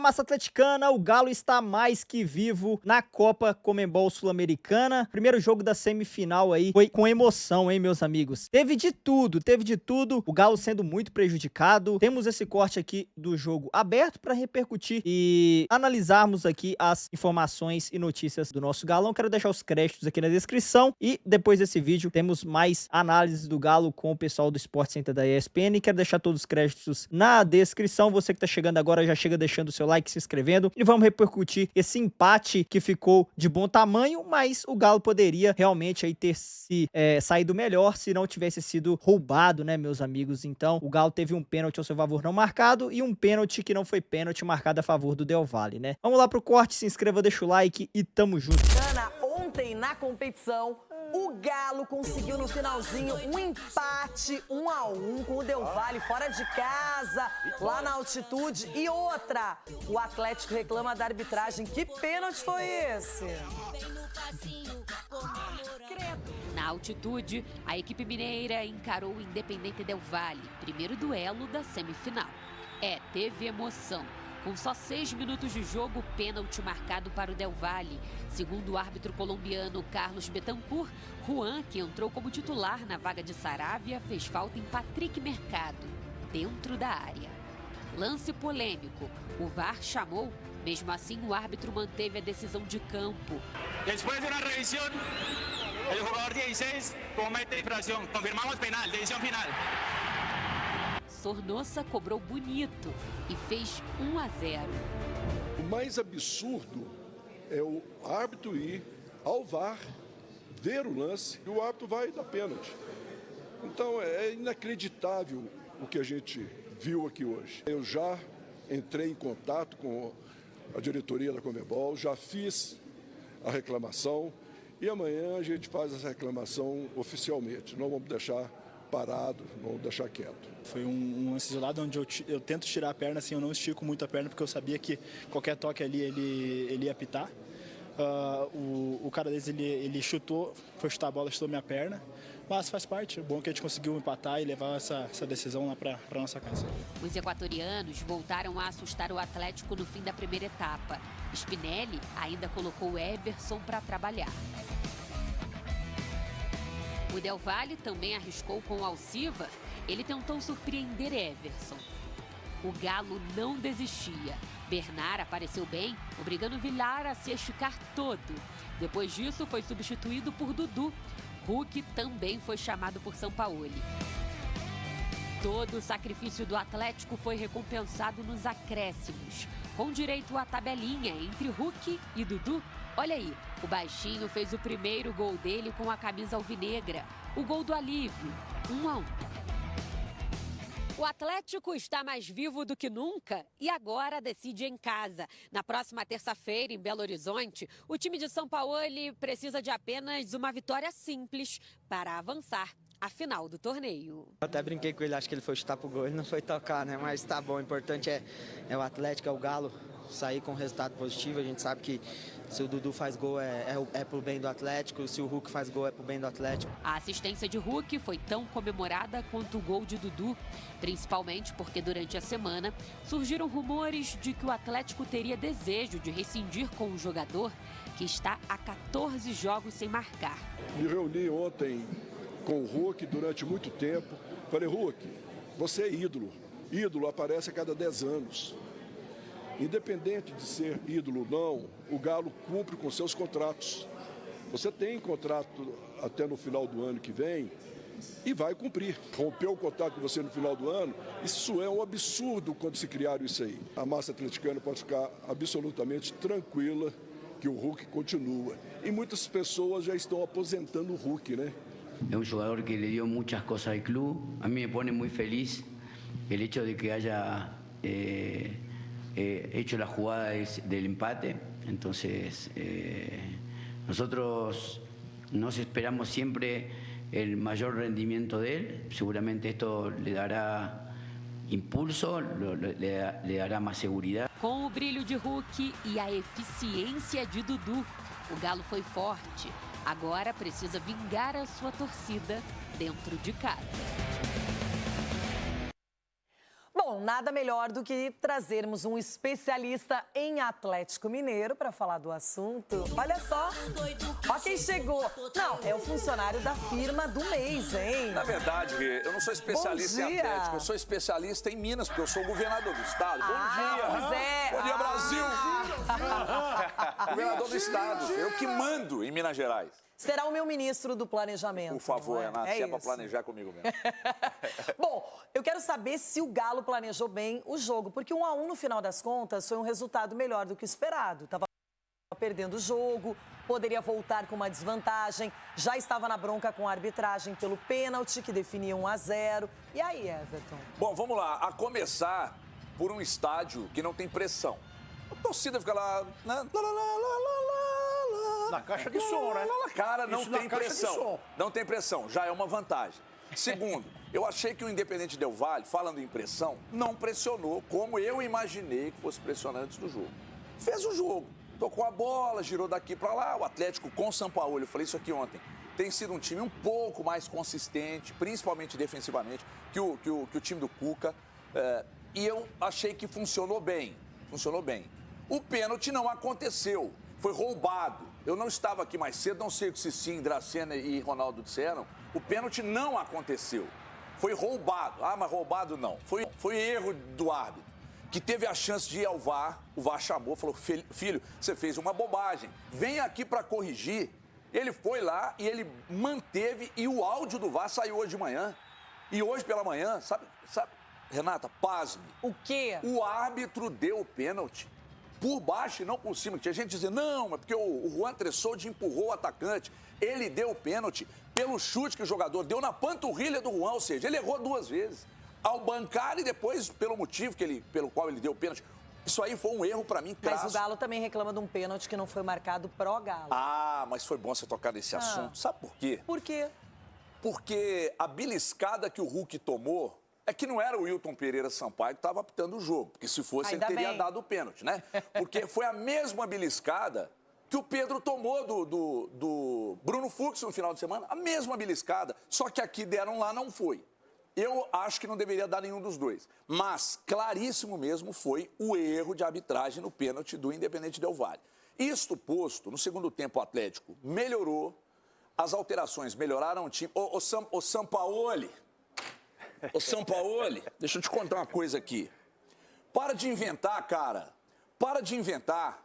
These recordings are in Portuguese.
massa atleticana, o Galo está mais que vivo na Copa Conmebol Sul-Americana. Primeiro jogo da semifinal aí foi com emoção, hein, meus amigos? Teve de tudo, o Galo sendo muito prejudicado. Temos esse corte aqui do jogo aberto para repercutir e analisarmos aqui as informações e notícias do nosso Galão. Quero deixar os créditos aqui na descrição e depois desse vídeo temos mais análises do Galo com o pessoal do Sport Center da ESPN. Quero deixar todos os créditos na descrição. Você que tá chegando agora já chega deixando o seu like, se inscrevendo e vamos repercutir esse empate que ficou de bom tamanho, mas o Galo poderia realmente aí ter se saído melhor se não tivesse sido roubado, né, meus amigos? Então, o Galo teve um pênalti ao seu favor não marcado e um pênalti que não foi pênalti marcado a favor do Del Valle, né? Vamos lá pro corte, se inscreva, deixa o like e tamo junto. Ontem na competição, o Galo conseguiu no finalzinho um empate 1-1 com o Del Valle fora de casa, lá na altitude. E outra, o Atlético reclama da arbitragem. Que pênalti foi esse? Na altitude, a equipe mineira encarou o Independente Del Valle, primeiro duelo da semifinal. Teve emoção. Com só 6 minutos de jogo, pênalti marcado para o Del Valle. Segundo o árbitro colombiano Carlos Betancourt, Juan, que entrou como titular na vaga de Saravia, fez falta em Patrick Mercado, dentro da área. Lance polêmico. O VAR chamou, mesmo assim o árbitro manteve a decisão de campo. Depois de uma revisão, o jogador 16 comete infração. Confirmamos penal, decisão final. Sornosa cobrou bonito e fez 1-0. O mais absurdo é o árbitro ir ao VAR, ver o lance e o árbitro vai dar pênalti. Então é inacreditável o que a gente viu aqui hoje. Eu já entrei em contato com a diretoria da Conmebol, já fiz a reclamação e amanhã a gente faz essa reclamação oficialmente. Não vamos deixar parado, vamos deixar quieto. Foi um lance isolado onde eu tento tirar a perna, assim, eu não estico muito a perna porque eu sabia que qualquer toque ali ele ia apitar. O cara deles, ele chutou, foi chutar a bola, chutou minha perna, mas faz parte. O bom é que a gente conseguiu empatar e levar essa decisão lá para nossa casa. Os equatorianos voltaram a assustar o Atlético no fim da primeira etapa. Spinelli ainda colocou Everson para trabalhar. O Del Valle também arriscou com o Alcivar. Ele tentou surpreender Everson. O Galo não desistia. Bernard apareceu bem, obrigando Villar a se esticar todo. Depois disso, foi substituído por Dudu. Hulk também foi chamado por Sampaoli. Todo o sacrifício do Atlético foi recompensado nos acréscimos, com direito à tabelinha entre Hulk e Dudu. Olha aí, o baixinho fez o primeiro gol dele com a camisa alvinegra, o gol do alívio, 1-1. O Atlético está mais vivo do que nunca e agora decide em casa. Na próxima terça-feira, em Belo Horizonte, o time de Sampaoli precisa de apenas uma vitória simples para avançar à final do torneio. Eu até brinquei com ele, acho que ele foi chutar pro gol, ele não foi tocar, né? Mas tá bom, o importante é o Atlético, é o Galo sair com resultado positivo. A gente sabe que se o Dudu faz gol é pro bem do Atlético, se o Hulk faz gol é pro bem do Atlético. A assistência de Hulk foi tão comemorada quanto o gol de Dudu, principalmente porque durante a semana surgiram rumores de que o Atlético teria desejo de rescindir com o jogador que está há 14 jogos sem marcar. Me reuni ontem com o Hulk durante muito tempo. Falei, Hulk, você é ídolo. Ídolo aparece a cada 10 anos. Independente de ser ídolo ou não, o Galo cumpre com seus contratos. Você tem contrato até no final do ano que vem e vai cumprir. Rompeu o contrato com você no final do ano, isso é um absurdo quando se criaram isso aí. A massa atleticana pode ficar absolutamente tranquila que o Hulk continua. E muitas pessoas já estão aposentando o Hulk, né? É um jogador que le dio muchas cosas al club. A mí me pone muy feliz el hecho de que haya hecho la jugada del empate. Entonces, nosotros nos esperamos siempre el mayor rendimiento de él. Seguramente esto le dará impulso, le dará más seguridad. Com o brilho de Hulk e a eficiência de Dudu, o Galo foi forte. Agora precisa vingar a sua torcida dentro de casa. Bom, Bom, nada melhor do que trazermos um especialista em Atlético Mineiro para falar do assunto. Olha só, ó quem chegou. Não, é o funcionário da firma do mês, hein? Na verdade, eu não sou especialista em Atlético, eu sou especialista em Minas, porque eu sou governador do estado. Bom dia! Pois é. Bom dia, Brasil! Governador do estado, eu que mando em Minas Gerais. Será o meu ministro do planejamento. Por favor, Renato, se é pra isso. planejar comigo mesmo. Bom, eu quero saber se o Galo planejou bem o jogo, porque 1-1 no final das contas foi um resultado melhor do que o esperado. Tava perdendo o jogo, poderia voltar com uma desvantagem, já estava na bronca com a arbitragem pelo pênalti que definia 1-0. E aí, Everton? Bom, vamos lá. A começar por um estádio que não tem pressão. A torcida fica lá... Na caixa de som, né? Cara, não tem pressão. Não tem pressão, já é uma vantagem. Segundo, eu achei que o Independente Del Valle, falando em pressão, não pressionou como eu imaginei que fosse pressionar antes do jogo. Fez o jogo, tocou a bola, girou daqui pra lá. O Atlético com o Sampaoli, eu falei isso aqui ontem, tem sido um time um pouco mais consistente, principalmente defensivamente, que o time do Cuca. E eu achei que funcionou bem. Funcionou bem. O pênalti não aconteceu, foi roubado. Eu não estava aqui mais cedo, não sei o que Cicinho, Dracena e Ronaldo disseram. O pênalti não aconteceu. Foi roubado. Ah, mas roubado não. Foi erro do árbitro, que teve a chance de ir ao VAR. O VAR chamou, falou, filho, você fez uma bobagem. Vem aqui para corrigir. Ele foi lá e ele manteve, e o áudio do VAR saiu hoje de manhã. E hoje pela manhã, sabe, Renata, pasme. O quê? O árbitro deu o pênalti por baixo e não por cima. Tinha gente dizendo, não, mas porque o Juan Tressoldi empurrou o atacante. Ele deu o pênalti pelo chute que o jogador deu na panturrilha do Juan, ou seja, ele errou 2 vezes. Ao bancar e depois pelo motivo pelo qual ele deu o pênalti. Isso aí foi um erro pra mim, crasso. Mas o Galo também reclama de um pênalti que não foi marcado pró-Galo. Ah, mas foi bom você tocar nesse assunto. Sabe por quê? Por quê? Porque a beliscada que o Hulk tomou é que não era o Wilton Pereira Sampaio que estava apitando o jogo. Porque se fosse, Ainda ele teria bem. dado o pênalti, né? Porque foi a mesma beliscada que o Pedro tomou do Bruno Fux no final de semana. A mesma beliscada. Só que aqui deram lá, não foi. Eu acho que não deveria dar nenhum dos dois. Mas, claríssimo mesmo, foi o erro de arbitragem no pênalti do Independente Del Valle. Isto posto, no segundo tempo o Atlético melhorou, as alterações melhoraram o time. Ô Sampaoli, deixa eu te contar uma coisa aqui. Para de inventar, cara. Para de inventar.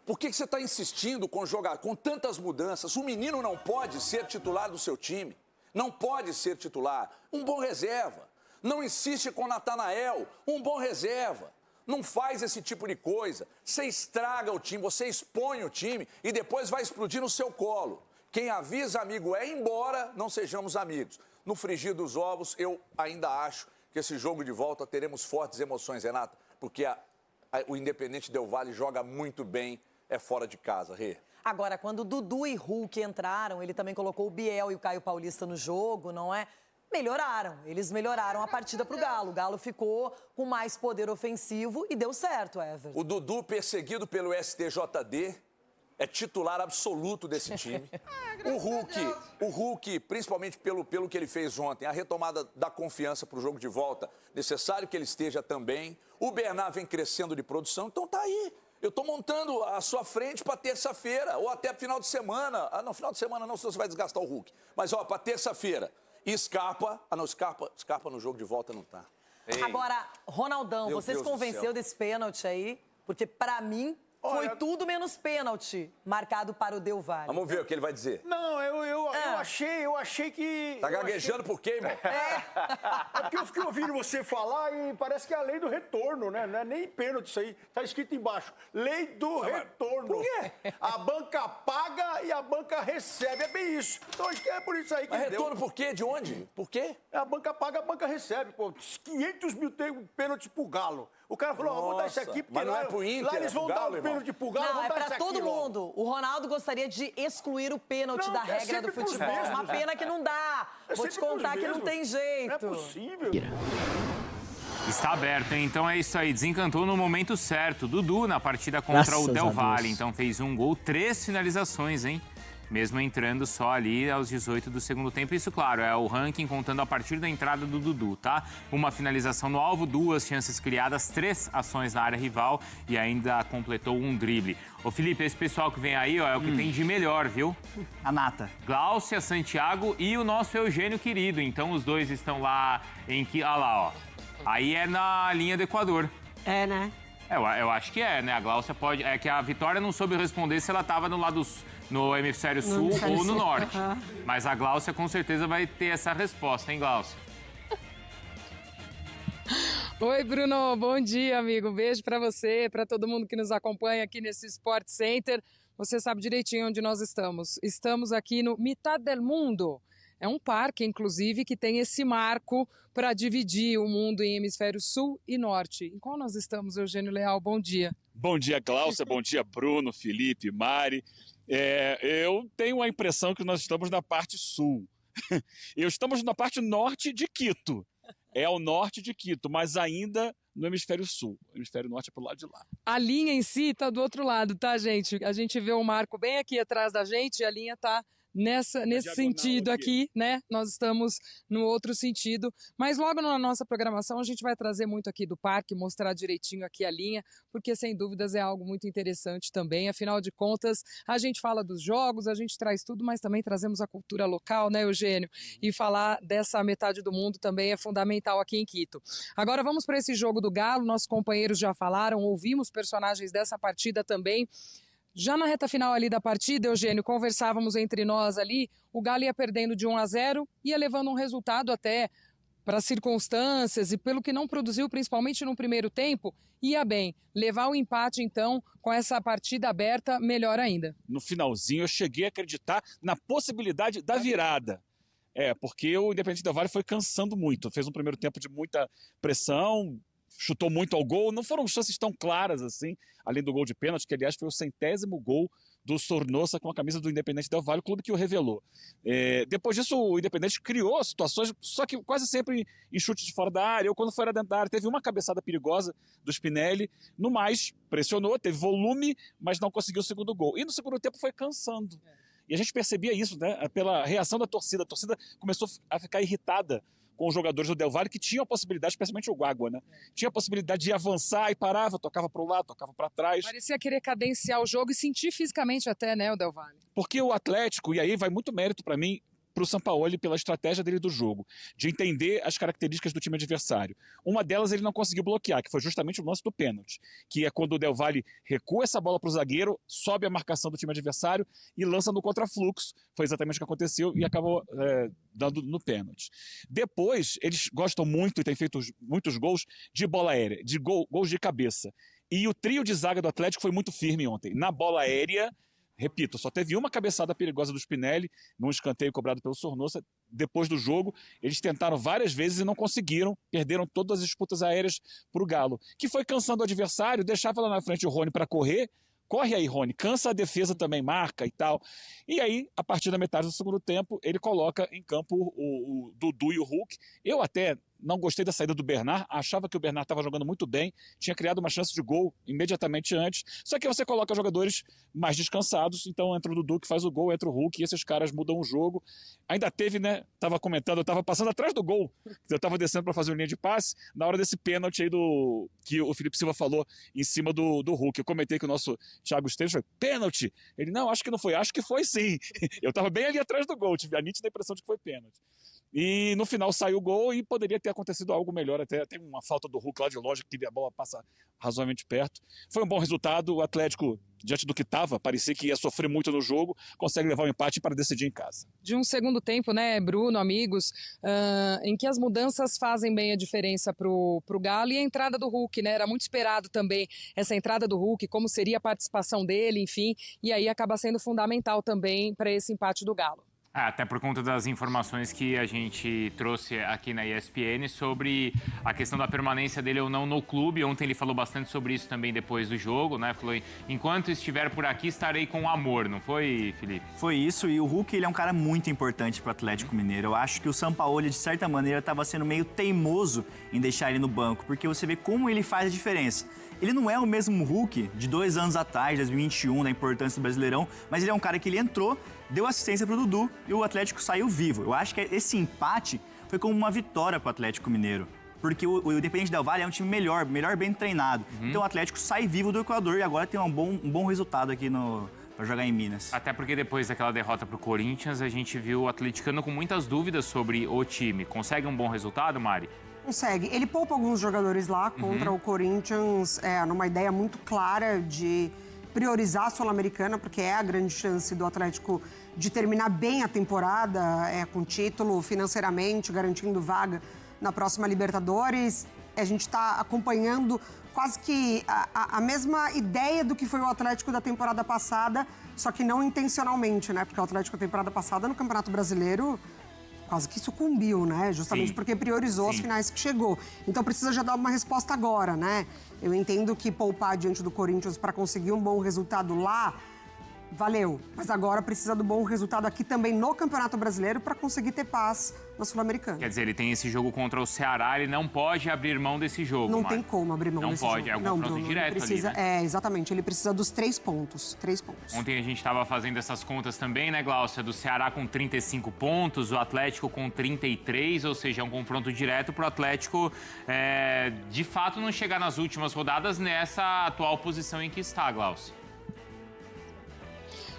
Por que você está insistindo com jogar com tantas mudanças? O menino não pode ser titular do seu time. Não pode ser titular. Um bom reserva. Não insiste com o Natanael. Um bom reserva. Não faz esse tipo de coisa. Você estraga o time, você expõe o time e depois vai explodir no seu colo. Quem avisa amigo é embora, não sejamos amigos. No frigir dos ovos, eu ainda acho que esse jogo de volta teremos fortes emoções, Renata, porque o Independente Del Valle joga muito bem, é fora de casa, Rê. Agora, quando o Dudu e Hulk entraram, ele também colocou o Biel e o Caio Paulista no jogo, não é? Melhoraram, eles melhoraram a partida pro Galo. O Galo ficou com mais poder ofensivo e deu certo, Everton. O Dudu, perseguido pelo STJD, é titular absoluto desse time. O Hulk, principalmente pelo que ele fez ontem, a retomada da confiança para o jogo de volta, necessário que ele esteja também. O Bernard vem crescendo de produção, então tá aí. Eu tô montando a sua frente para terça-feira, ou até final de semana. Ah, não, final de semana não, senão você vai desgastar o Hulk. Mas, ó, para terça-feira. E Scarpa... Ah, não, Scarpa no jogo de volta não tá. Ei. Agora, Ronaldão, Meu você se Deus do convenceu céu. desse pênalti aí? Porque, pra mim, foi tudo menos pênalti marcado para o Del Valle. Vamos ver o que ele vai dizer. Não, eu achei que... Tá gaguejando por quê, irmão? É porque eu fiquei ouvindo você falar e parece que é a lei do retorno, né? Não é nem pênalti isso aí. Tá escrito embaixo. Lei do retorno. Por quê? A banca paga e a banca recebe. É bem isso. Então acho que é por isso aí que Mas deu. retorno por quê? De onde? Por quê? A banca paga, a banca recebe. Pô, 500 mil tem pênalti pro Galo. O cara falou, vou dar isso aqui, porque mas não lá, é pro Inter, lá eles vão é pro dar Galo, o pênalti pro Galo, Não, vão é dar pra isso todo aqui logo. mundo. O Ronaldo gostaria de excluir o pênalti Não, da é regra do sempre pros futebol. mesmos. Uma pena que não dá. Vou sempre te contar pros que não mesmos. tem jeito. Não é possível. Está aberto, hein? Então é isso aí. Desencantou no momento certo. Dudu na partida contra Graças o Del a Valle. Deus. Então fez 1 gol, 3 finalizações, hein? mesmo entrando só ali aos 18 do segundo tempo. Isso, claro, é o ranking contando a partir da entrada do Dudu, tá? Uma finalização no alvo, 2 chances criadas, 3 ações na área rival e ainda completou um drible. Ô Felipe, esse pessoal que vem aí, ó, é o que tem de melhor, viu? A nata. Gláucia, Santiago e o nosso Eugênio querido. Então os dois estão lá em que... Ah lá, ó. Aí é na linha do Equador. É, né? Eu acho que é, né? A Gláucia pode... É que a Vitória não soube responder se ela estava no lado... No hemisfério sul ou no norte. Mas a Gláucia com certeza vai ter essa resposta, hein, Gláucia? Oi, Bruno. Bom dia, amigo. Beijo pra você, pra todo mundo que nos acompanha aqui nesse Sport Center. Você sabe direitinho onde nós estamos. Estamos aqui no Mitad del Mundo. É um parque, inclusive, que tem esse marco para dividir o mundo em hemisfério sul e norte. Em qual nós estamos, Eugênio Leal? Bom dia. Bom dia, Gláucia. Bom dia, Bruno, Felipe, Mari. Eu tenho a impressão que nós estamos na parte sul. Estamos na parte norte de Quito. É ao norte de Quito, mas ainda no hemisfério sul. O hemisfério norte é pro lado de lá. A linha em si está do outro lado, tá, gente? A gente vê o marco bem aqui atrás da gente e a linha está nesse sentido aqui, né? Nós estamos no outro sentido, mas logo na nossa programação a gente vai trazer muito aqui do parque, mostrar direitinho aqui a linha, porque sem dúvidas é algo muito interessante também. Afinal de contas, a gente fala dos jogos, a gente traz tudo, mas também trazemos a cultura local, né, Eugênio? E falar dessa metade do mundo também é fundamental aqui em Quito. Agora vamos para esse jogo do Galo, nossos companheiros já falaram, ouvimos personagens dessa partida também. Já na reta final ali da partida, Eugênio, conversávamos entre nós ali, o Galo ia perdendo de 1-0, ia levando um resultado até para as circunstâncias e pelo que não produziu, principalmente no primeiro tempo, ia bem. Levar o empate, então, com essa partida aberta, melhor ainda. No finalzinho, eu cheguei a acreditar na possibilidade da virada. Porque o Independente Del Valle foi cansando muito. Fez um primeiro tempo de muita pressão, chutou muito ao gol, não foram chances tão claras assim, além do gol de pênalti, que aliás foi o 100º gol do Sornosa com a camisa do Independente Del Valle, o clube que o revelou. Depois disso, o Independente criou situações, só que quase sempre em chute de fora da área, ou quando foi dentro da área. Teve uma cabeçada perigosa do Spinelli, no mais, pressionou, teve volume, mas não conseguiu o segundo gol. E no segundo tempo foi cansando. E a gente percebia isso, né, pela reação da torcida. A torcida começou a ficar irritada com os jogadores do Del Valle, que tinham a possibilidade, especialmente o Guagua, né? Tinha a possibilidade de avançar e parava, tocava para o lado, tocava para trás. Parecia querer cadenciar o jogo e sentir fisicamente até, né, o Del Valle. Porque o Atlético, e aí vai muito mérito para mim, para o Sampaoli pela estratégia dele do jogo, de entender as características do time adversário. Uma delas ele não conseguiu bloquear, que foi justamente o lance do pênalti, que é quando o Del Valle recua essa bola para o zagueiro, sobe a marcação do time adversário e lança no contrafluxo. Foi exatamente o que aconteceu e acabou dando no pênalti. Depois, eles gostam muito e têm feito muitos gols de bola aérea, de gols de cabeça. E o trio de zaga do Atlético foi muito firme ontem. Na bola aérea, repito, só teve uma cabeçada perigosa do Spinelli, num escanteio cobrado pelo Sornosa. Depois do jogo, eles tentaram várias vezes e não conseguiram, perderam todas as disputas aéreas para o Galo, que foi cansando o adversário, deixava lá na frente o Rony para correr. Corre aí, Rony, cansa a defesa também, marca e tal. E aí, a partir da metade do segundo tempo, ele coloca em campo o Dudu e o Hulk. Eu até não gostei da saída do Bernard, achava que o Bernard estava jogando muito bem, tinha criado uma chance de gol imediatamente antes, só que você coloca jogadores mais descansados, então entra o Dudu que faz o gol, entra o Hulk e esses caras mudam o jogo. Ainda teve, né, tava comentando, eu tava passando atrás do gol, eu tava descendo para fazer uma linha de passe, na hora desse pênalti aí que o Felipe Silva falou em cima do Hulk, eu comentei que o nosso Thiago Esteves foi, pênalti? Ele, não, acho que não foi, acho que foi sim. Eu tava bem ali atrás do gol, tive a nítida impressão de que foi pênalti. E no final saiu o gol e poderia ter acontecido algo melhor, até tem uma falta do Hulk lá de longe, que a bola passa razoavelmente perto. Foi um bom resultado, o Atlético, diante do que estava, parecia que ia sofrer muito no jogo, consegue levar o empate para decidir em casa. De um segundo tempo, né, Bruno, amigos, em que as mudanças fazem bem a diferença pro Galo e a entrada do Hulk, né, era muito esperado também essa entrada do Hulk, como seria a participação dele, enfim, e aí acaba sendo fundamental também para esse empate do Galo. Até por conta das informações que a gente trouxe aqui na ESPN sobre a questão da permanência dele ou não no clube. Ontem ele falou bastante sobre isso também depois do jogo, né? Falou, enquanto estiver por aqui, estarei com amor, não foi, Felipe? Foi isso, e o Hulk, ele é um cara muito importante para o Atlético Mineiro. Eu acho que o Sampaoli, de certa maneira, estava sendo meio teimoso em deixar ele no banco, porque você vê como ele faz a diferença. Ele não é o mesmo Hulk de 2 anos atrás, 2021, da importância do Brasileirão, mas ele é um cara que ele entrou, deu assistência pro Dudu e o Atlético saiu vivo. Eu acho que esse empate foi como uma vitória pro Atlético Mineiro. Porque o Independente Del Valle é um time melhor bem treinado. Então o Atlético sai vivo do Equador e agora tem um bom resultado aqui para jogar em Minas. Até porque depois daquela derrota pro Corinthians, a gente viu o atleticano com muitas dúvidas sobre o time. Consegue um bom resultado, Mari? Consegue. Ele poupa alguns jogadores lá contra o Corinthians, numa ideia muito clara de priorizar a Sul-Americana, porque é a grande chance do Atlético de terminar bem a temporada, com título financeiramente, garantindo vaga na próxima Libertadores. A gente está acompanhando quase que a mesma ideia do que foi o Atlético da temporada passada, só que não intencionalmente, né? Porque o Atlético da temporada passada no Campeonato Brasileiro quase que sucumbiu, né? Justamente porque priorizou as finais que chegou. Então precisa já dar uma resposta agora, né? Eu entendo que poupar diante do Corinthians para conseguir um bom resultado lá, valeu. Mas agora precisa do bom resultado aqui também no Campeonato Brasileiro para conseguir ter paz na Sul-Americana. Quer dizer, ele tem esse jogo contra o Ceará, ele não pode abrir mão desse jogo, Não tem como abrir mão desse jogo. Não pode, é um confronto direto precisa, ali, né? Exatamente, ele precisa dos 3 pontos. 3 pontos. Ontem a gente estava fazendo essas contas também, né, Glaucia? Do Ceará com 35 pontos, o Atlético com 33, ou seja, é um confronto direto para o Atlético, de fato, não chegar nas últimas rodadas nessa atual posição em que está, Glaucia.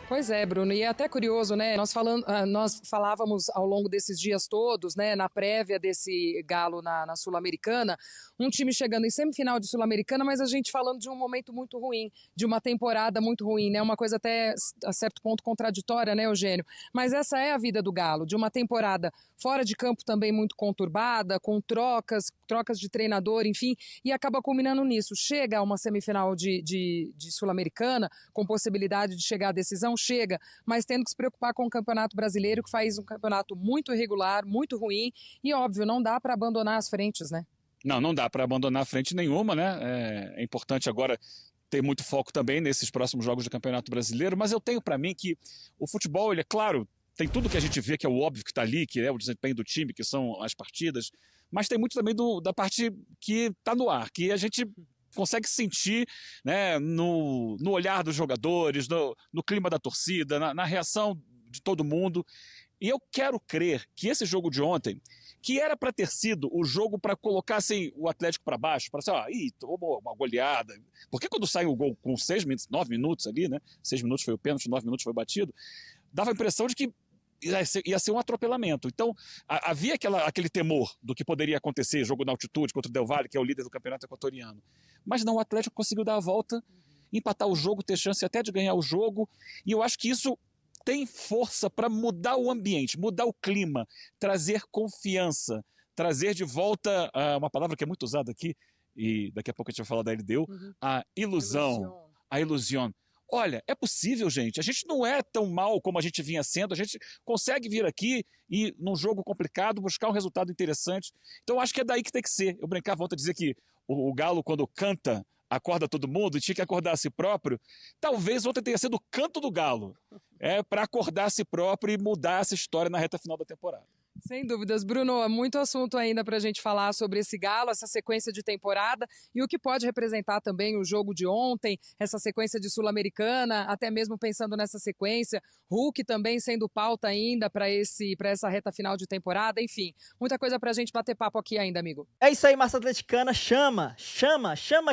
Pois é, Bruno, e é até curioso, né? Nós falávamos ao longo desses dias todos, né? Na prévia desse Galo na Sul-Americana, um time chegando em semifinal de Sul-Americana, mas a gente falando de um momento muito ruim, de uma temporada muito ruim, né? Uma coisa até a certo ponto contraditória, né, Eugênio? Mas essa é a vida do Galo, de uma temporada fora de campo também muito conturbada, com trocas de treinador, enfim, e acaba culminando nisso. Chega a uma semifinal de Sul-Americana, com possibilidade de chegar à decisão, chega, mas tendo que se preocupar com o Campeonato Brasileiro, que faz um campeonato muito irregular, muito ruim, e óbvio, não dá para abandonar as frentes, né? Não dá para abandonar a frente nenhuma, né? É importante agora ter muito foco também nesses próximos jogos do Campeonato Brasileiro, mas eu tenho para mim que o futebol, ele é claro, tem tudo que a gente vê que é o óbvio que está ali, que é o desempenho do time, que são as partidas, mas tem muito também da parte que está no ar, que a gente consegue sentir, né, no olhar dos jogadores, no clima da torcida, na reação de todo mundo. E eu quero crer que esse jogo de ontem, que era para ter sido o jogo para colocar assim, o Atlético para baixo, para assim, tomou uma goleada. Porque quando sai o gol com 9 minutos ali, né? 6 minutos foi o pênalti, 9 minutos foi batido, dava a impressão de que ia ser um atropelamento. Então, havia aquele temor do que poderia acontecer, jogo na altitude contra o Del Valle, que é o líder do campeonato equatoriano. Mas não, o Atlético conseguiu dar a volta, empatar o jogo, ter chance até de ganhar o jogo, e eu acho que isso tem força para mudar o ambiente, mudar o clima, trazer confiança, trazer de volta uma palavra que é muito usada aqui, e daqui a pouco a gente vai falar da LDU, a ilusão, a ilusión. Olha, é possível, gente. A gente não é tão mal como a gente vinha sendo. A gente consegue vir aqui e, num jogo complicado, buscar um resultado interessante. Então, acho que é daí que tem que ser. Eu brincava ontem a dizer que o Galo, quando canta, acorda todo mundo e tinha que acordar a si próprio. Talvez ontem tenha sido o canto do Galo. Para acordar a si próprio e mudar essa história na reta final da temporada. Sem dúvidas, Bruno, muito assunto ainda para a gente falar sobre esse Galo, essa sequência de temporada e o que pode representar também o jogo de ontem, essa sequência de Sul-Americana, até mesmo pensando nessa sequência, Hulk também sendo pauta ainda para essa reta final de temporada, enfim, muita coisa para a gente bater papo aqui ainda, amigo. É isso aí, Massa Atleticana, chama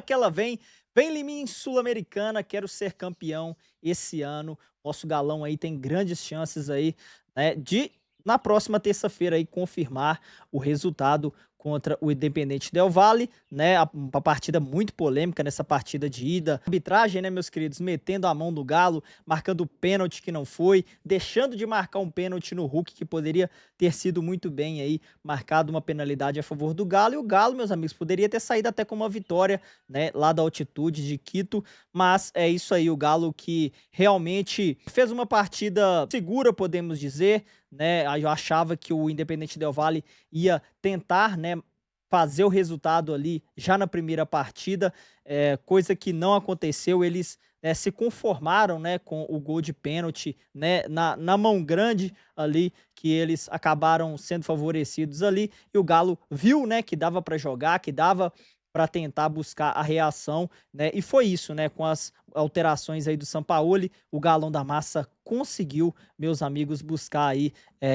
que ela vem em mim, Sul-Americana, quero ser campeão esse ano, nosso Galão aí tem grandes chances aí, né, de na próxima terça-feira aí confirmar o resultado contra o Independente Del Valle, né? Uma partida muito polêmica nessa partida de ida. Arbitragem, né, meus queridos, metendo a mão no Galo, marcando pênalti que não foi, deixando de marcar um pênalti no Hulk, que poderia ter sido muito bem aí, marcado uma penalidade a favor do Galo. E o Galo, meus amigos, poderia ter saído até com uma vitória, né, lá da altitude de Quito, mas é isso aí, o Galo que realmente fez uma partida segura, podemos dizer, né? Eu achava que o Independente Del Valle ia tentar, né, fazer o resultado ali já na primeira partida, coisa que não aconteceu. Eles se conformaram, né, com o gol de pênalti, né, na mão grande ali, que eles acabaram sendo favorecidos ali, e o Galo viu, né, que dava para jogar, que dava para tentar buscar a reação, né? E foi isso, né? Com as alterações aí do Sampaoli, o Galão da Massa conseguiu, meus amigos, buscar aí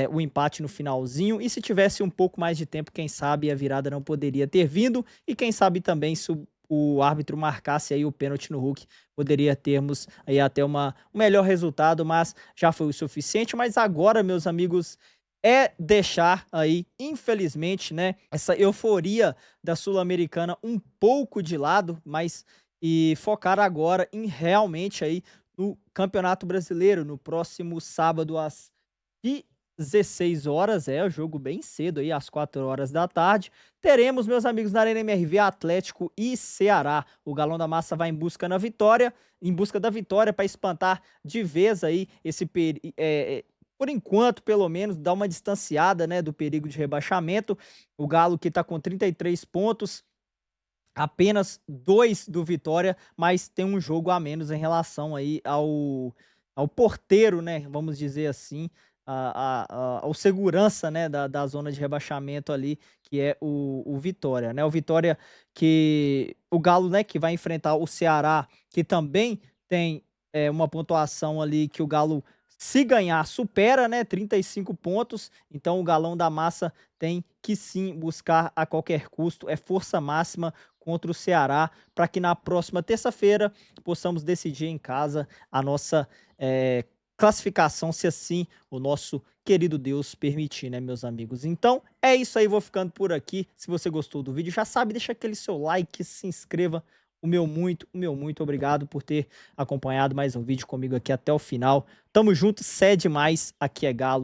o empate no finalzinho. E se tivesse um pouco mais de tempo, quem sabe a virada não poderia ter vindo. E quem sabe também, se o árbitro marcasse aí o pênalti no Hulk, poderia termos aí até um melhor resultado, mas já foi o suficiente. Mas agora, meus amigos, é deixar aí, infelizmente, né, essa euforia da Sul-Americana um pouco de lado, mas e focar agora em realmente aí no Campeonato Brasileiro, no próximo sábado às 16 horas, o jogo bem cedo aí, às 4 horas da tarde. Teremos, meus amigos, na Arena MRV, Atlético e Ceará. O Galão da Massa vai em busca da vitória para espantar de vez aí esse por enquanto, pelo menos, dá uma distanciada, né, do perigo de rebaixamento. O Galo que está com 33 pontos, apenas 2 do Vitória, mas tem um jogo a menos em relação aí ao porteiro, né, vamos dizer assim, ao segurança, né, da zona de rebaixamento ali, que é o Vitória, né? O Vitória que o Galo, né, que vai enfrentar o Ceará, que também tem uma pontuação ali que o Galo, se ganhar, supera, né, 35 pontos. Então o Galão da Massa tem que sim buscar a qualquer custo, força máxima contra o Ceará, para que na próxima terça-feira possamos decidir em casa a nossa classificação, se assim o nosso querido Deus permitir, né, meus amigos? Então é isso aí, vou ficando por aqui. Se você gostou do vídeo, já sabe, deixa aquele seu like, se inscreva. O meu muito obrigado por ter acompanhado mais um vídeo comigo aqui até o final. Tamo junto, cede mais, aqui é Galo.